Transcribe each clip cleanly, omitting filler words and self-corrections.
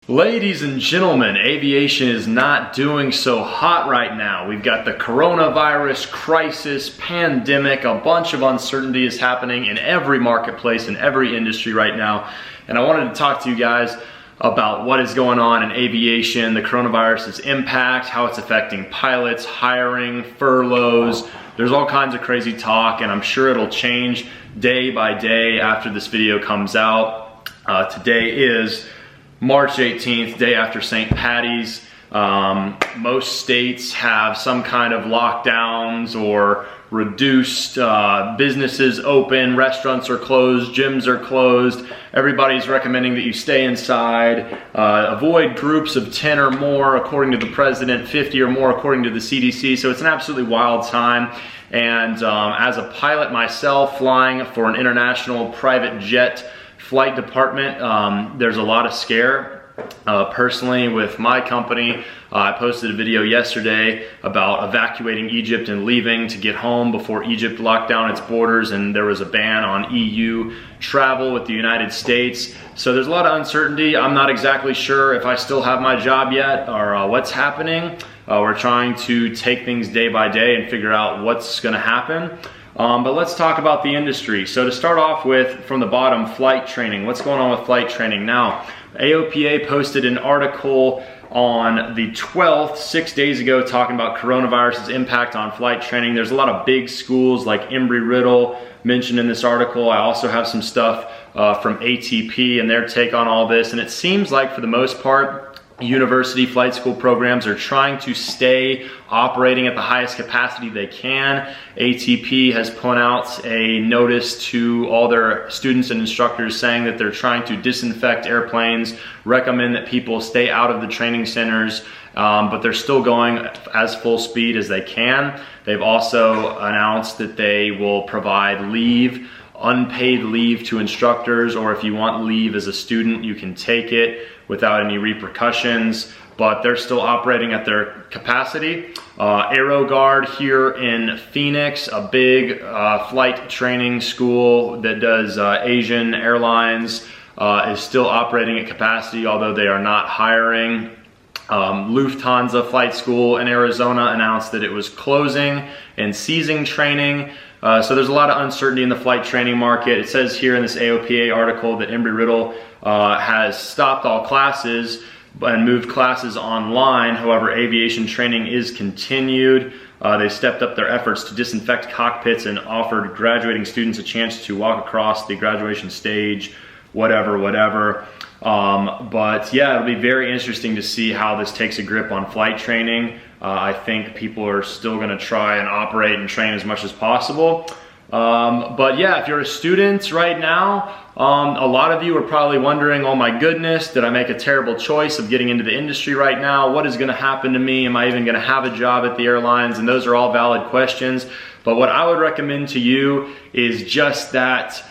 Ladies and gentlemen, aviation is not doing so hot right now. We've got the coronavirus crisis, pandemic, a bunch of uncertainty is happening in every marketplace, in every industry right now. And I wanted to talk to you guys about what is going on in aviation, the coronavirus's impact, how it's affecting pilots, hiring, furloughs. There's all kinds of crazy talk, and I'm sure it'll change day by day after this video comes out. Today is March 18th, day after St. Patty's. Most states have some kind of lockdowns or reduced businesses open, restaurants are closed, gyms are closed. Everybody's recommending that you stay inside, avoid groups of 10 or more according to the president, 50 or more according to the CDC. So it's an absolutely wild time. And as a pilot myself, flying for an international private jet flight department, there's a lot of scare. Personally, with my company, I posted a video yesterday about evacuating Egypt and leaving to get home before Egypt locked down its borders and there was a ban on EU travel with the United States. So there's a lot of uncertainty. I'm not exactly sure if I still have my job yet or what's happening. We're trying to take things day by day and figure out what's going to happen. But let's talk about the industry. So to start off with, from the bottom, flight training. What's going on with flight training now? AOPA posted an article on the 12th, 6 days ago, talking about coronavirus's impact on flight training. There's a lot of big schools like Embry-Riddle mentioned in this article. I also have some stuff from ATP and their take on all this. And it seems like, for the most part, university flight school programs are trying to stay operating at the highest capacity they can. ATP has put out a notice to all their students and instructors saying that they're trying to disinfect airplanes, recommend that people stay out of the training centers, but they're still going as full speed as they can. They've also announced that they will provide leave, unpaid leave to instructors, or if you want leave as a student, you can take it without any repercussions, but they're still operating at their capacity. AeroGuard here in Phoenix, a big flight training school that does Asian Airlines, is still operating at capacity, although they are not hiring. Lufthansa Flight School in Arizona announced that it was closing and ceasing training. So there's a lot of uncertainty in the flight training market. It says here in this AOPA article that Embry-Riddle has stopped all classes and moved classes online. However, aviation training is continued. They stepped up their efforts to disinfect cockpits and offered graduating students a chance to walk across the graduation stage, whatever. But yeah, it'll be very interesting to see how this takes a grip on flight training. I think people are still going to try and operate and train as much as possible. But yeah, if you're a student right now, a lot of you are probably wondering, oh my goodness, did I make a terrible choice of getting into the industry right now? What is going to happen to me? Am I even going to have a job at the airlines? And those are all valid questions. But what I would recommend to you is just that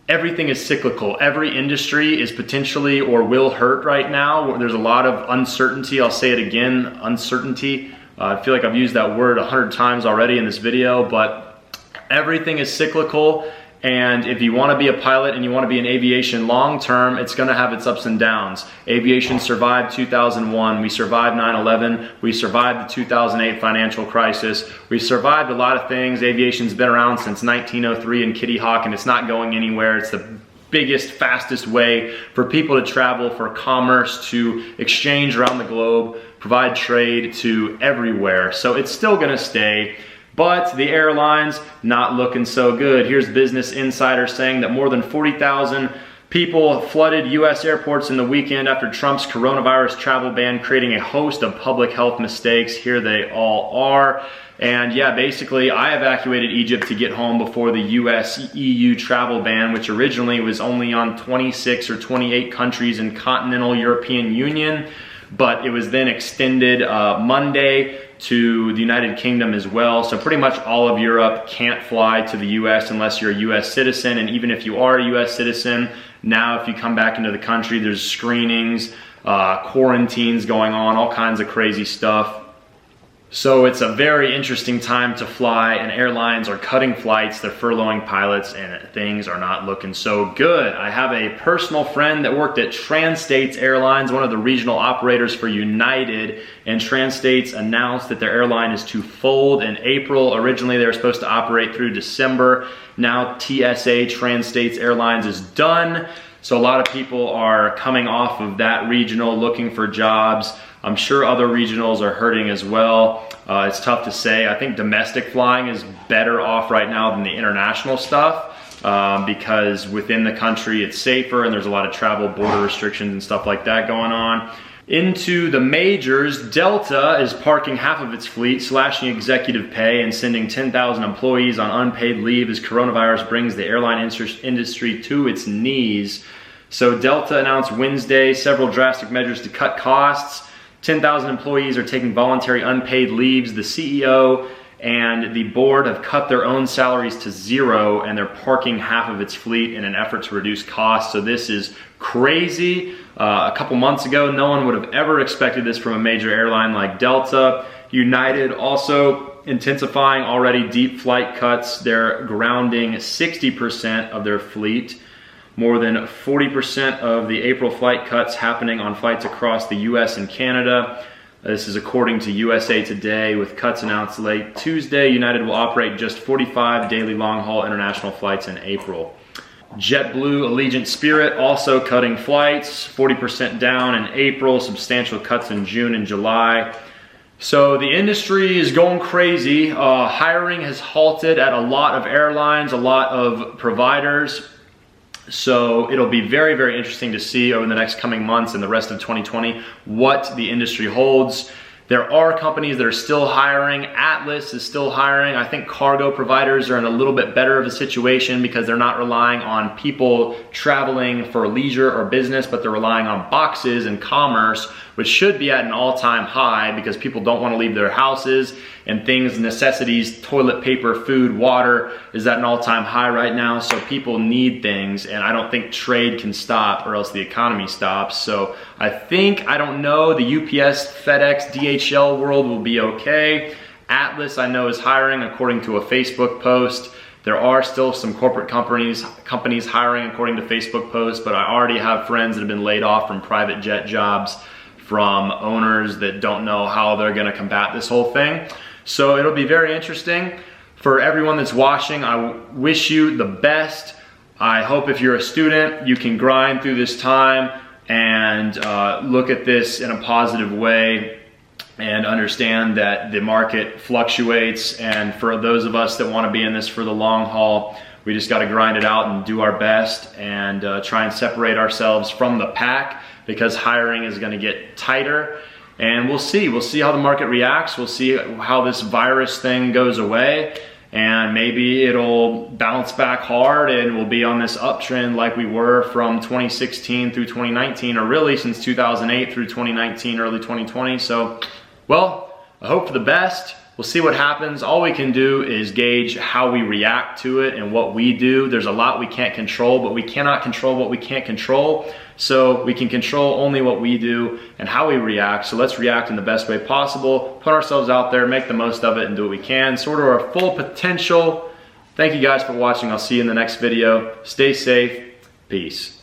everything is cyclical. Every industry is potentially or will hurt right now. There's a lot of uncertainty. I'll say it again, uncertainty. I feel like I've used that word 100 times already in this video, but everything is cyclical. And if you want to be a pilot and you want to be in aviation long term, it's going to have its ups and downs. Aviation survived 2001. We survived 9/11. We survived the 2008 financial crisis. We survived a lot of things. Aviation's been around since 1903 in Kitty Hawk, and it's not going anywhere. It's the biggest, fastest way for people to travel, for commerce to exchange around the globe, provide trade to everywhere. So it's still going to stay. But the airlines, not looking so good. Here's Business Insider saying that more than 40,000 people flooded U.S. airports in the weekend after Trump's coronavirus travel ban, creating a host of public health mistakes. Here they all are. And yeah, basically, I evacuated Egypt to get home before the US-EU travel ban, which originally was only on 26 or 28 countries in continental European Union. But it was then extended Monday to the United Kingdom as well. So pretty much all of Europe can't fly to the US unless you're a US citizen. And even if you are a US citizen, now if you come back into the country, there's screenings, quarantines going on, all kinds of crazy stuff. So it's a very interesting time to fly, and airlines are cutting flights, they're furloughing pilots, and things are not looking so good. I have a personal friend that worked at Transstates Airlines, one of the regional operators for United, and Transstates announced that their airline is to fold in April. Originally they were supposed to operate through December. Now TSA, Transstates Airlines, is done. So a lot of people are coming off of that regional looking for jobs. I'm sure other regionals are hurting as well. It's tough to say. I think domestic flying is better off right now than the international stuff because within the country it's safer and there's a lot of travel border restrictions and stuff like that going on. Into the majors, Delta is parking half of its fleet, slashing executive pay, and sending 10,000 employees on unpaid leave as coronavirus brings the airline industry to its knees. So Delta announced Wednesday several drastic measures to cut costs. 10,000 employees are taking voluntary unpaid leaves. The CEO and the board have cut their own salaries to zero, and they're parking half of its fleet in an effort to reduce costs. So this is crazy. A couple months ago, no one would have ever expected this from a major airline like Delta. United also intensifying already deep flight cuts. They're grounding 60% of their fleet. More than 40% of the April flight cuts happening on flights across the US and Canada. This is according to USA Today. With cuts announced late Tuesday, United will operate just 45 daily long-haul international flights in April. JetBlue, Allegiant, Spirit also cutting flights, 40% down in April, substantial cuts in June and July. So the industry is going crazy. Hiring has halted at a lot of airlines, a lot of providers. So it'll be very, very interesting to see over the next coming months and the rest of 2020 what the industry holds. There are companies that are still hiring. Atlas is still hiring. I think cargo providers are in a little bit better of a situation because they're not relying on people traveling for leisure or business, but they're relying on boxes and commerce, which should be at an all-time high because people don't want to leave their houses, and things, necessities, toilet paper, food, water is at an all-time high right now. So people need things, and I don't think trade can stop or else the economy stops. So I don't know, the UPS, FedEx, DHL world will be okay. Atlas, I know, is hiring according to a Facebook post. There are still some corporate companies hiring according to Facebook posts, but I already have friends that have been laid off from private jet jobs from owners that don't know how they're gonna combat this whole thing. So it'll be very interesting. For everyone that's watching, I wish you the best. I hope if you're a student, you can grind through this time and look at this in a positive way and understand that the market fluctuates. And for those of us that wanna be in this for the long haul, we just gotta grind it out and do our best and try and separate ourselves from the pack, because hiring is gonna get tighter. And we'll see how the market reacts. We'll see how this virus thing goes away, and maybe it'll bounce back hard and we'll be on this uptrend like we were from 2016 through 2019, or really since 2008 through 2019, early 2020. So, well, I hope for the best. We'll see what happens. All we can do is gauge how we react to it and what we do. There's a lot we can't control, but we cannot control what we can't control. So we can control only what we do and how we react. So let's react in the best way possible, put ourselves out there, make the most of it, and do what we can, sort of our full potential. Thank you guys for watching. I'll see you in the next video. Stay safe. Peace.